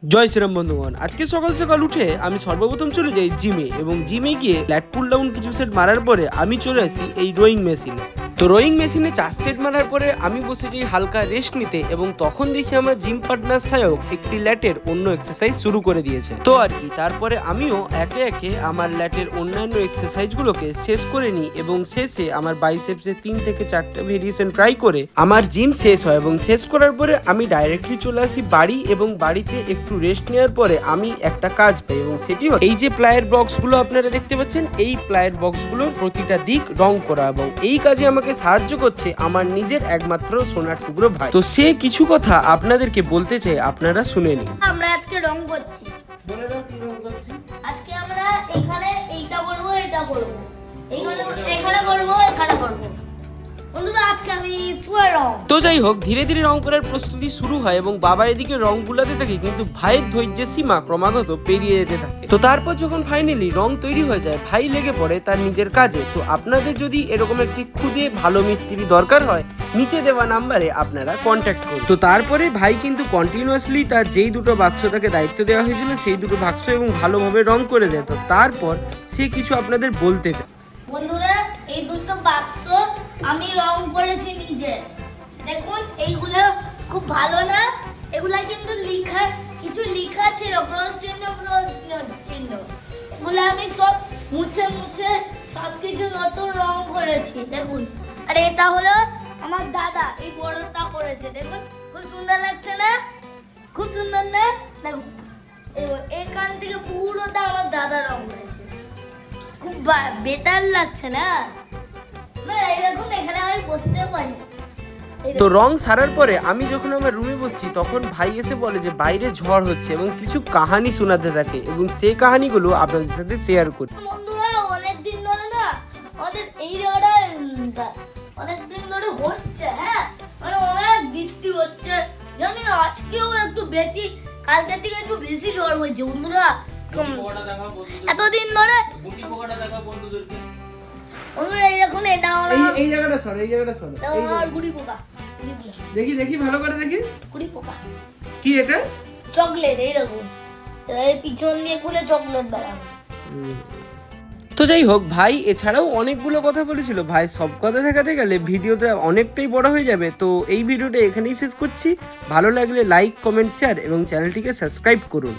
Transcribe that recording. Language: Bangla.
জয় শ্রীরাম বন্ধুগণ, আজকে সকাল সকাল উঠে আমি সর্বপ্রথম চলে যাই জিমে এবং জিমে গিয়ে ল্যাট পুল ডাউন কিছু সেট মারার পরে আমি চলে আসি এই রোয়িং মেশিনে। তো রোয়িং মেশিনে 4 সেট মারার পরে আমি বসে যাই হালকা রেস্ট নিতে এবং তখন দেখি আমার জিম পার্টনার সায়ক একটি ল্যাটের অন্য এক্সারসাইজ শুরু করে দিয়েছে। তো আর কি, তারপরে আমিও একে একে আমার ল্যাটের অন্যান্য এক্সারসাইজগুলোকে শেষ করে নিই এবং শেষে আমার বাইসেপসে 3 থেকে 4টা ভেরিয়েশন ট্রাই করে আমার জিম শেষ হয় এবং শেষ করার পরে আমি ডাইরেক্টলি চলে আসি বাড়ি এবং বাড়িতে একটু রেস্ট নেওয়ার পরে আমি একটা কাজ পাই এবং সেটি হলো এই যে প্লায়ের বক্সগুলো আপনারা দেখতে পাচ্ছেন, এই প্লায়ের বক্সগুলোর প্রতিটা দিক রং করা এবং এই কাজে আমাকে সাহায্য করছে আমার নিজের একমাত্র সোনার টুকরো ভাই। তো সে কিছু কথা আপনাদেরকে বলতে চাই, আপনারা শুনে নিন। আমরা আজকে রং করছি। বলে দাও কি রং করছি। আজকে আমরা এখানে এইটা করব, এটা করব, এইখানে করব, এখানে করব। বন্ধুরা আজকে আমি সুয়ার রং। তো যাই হোক, ধীরে ধীরে রং করার প্রস্তুতি শুরু হয় এবং বাবা এদিকে রং গুলাতে থাকে, কিন্তু ভাইয়ের ধৈর্যের সীমা ক্রমাগত পেরিয়ে যেতে থাকে। তো তারপর যখন ফাইনালি রং তৈরি হয়ে যায়, ভাই লেগে পড়ে তার নিজের কাজে। তো আপনাদের যদি এরকম একটি খুদে ভালো মিস্ত্রি দরকার হয়, নিচে দেওয়া নাম্বারে আপনারা কন্ট্যাক্ট করুন। তো তারপরে ভাই কিন্তু কন্টিনিউয়াসলি তার যেই দুটো বাক্স তাকে দায়িত্ব দেওয়া হয়েছিল সেই দুটো বাক্স এবং ভালোভাবে রং করে দেয়। তো তারপর সে কিছু আপনাদের বলতে চায়। বন্ধুরা এই দুটো বাক্স আমি রং করেছি নিজে। দেখুন এইগুলো খুব ভালো না, এগুলা কিন্তু কিছু লেখা ছিল, ক্রস চিহ্ন এগুলো আমি সব মুছে সব কিছু নতুন রং করেছি। দেখুন, আর এটা হলো আমার দাদা, এই বড়টা করেছে। দেখুন খুব সুন্দর লাগছে না? খুব সুন্দর না? দেখুন এখান থেকে পুরোটা আমার দাদা রং করেছে। খুব বেটার লাগছে না? তো রং সারার পরে আমি যখন আমার রুমে বসছি, তখন ভাই এসে বলে যে বাইরে ঝড় হচ্ছে এবং কিছু কাহানি শোনাতে থাকে এবং সেই কাহানিগুলো আপনাদের সাথে শেয়ার করি। বন্ধুরা অনেকদিন ধরে না আমাদের এই জায়গাটা অনেকদিন ধরে হচ্ছে, হ্যাঁ মানে অনেক বৃষ্টি হচ্ছে, জানি না আজকেও একটু বেশি, কালকের থেকে একটু বেশি ঝড় হয়েছে। বন্ধুরা এতদিন ধরে এই জায়গাটা সর, এই জায়গাটা সর, দেখি দেখি ভালো করে দেখি। কি এটা? চকলেট, এইরকম পিছন দিয়ে খুলে চকলেট বেড়াবে। তো যাই হোক, ভাই এছাড়াও অনেকগুলো কথা বলেছিল। ভাই সব কথা দেখাতে গেলে ভিডিওটা অনেকটাই বড় হয়ে যাবে। তো এই ভিডিওটা এখানেই শেষ করছি। ভালো লাগলে লাইক, কমেন্ট, শেয়ার এবং চ্যানেলটিকে সাবস্ক্রাইব করুন।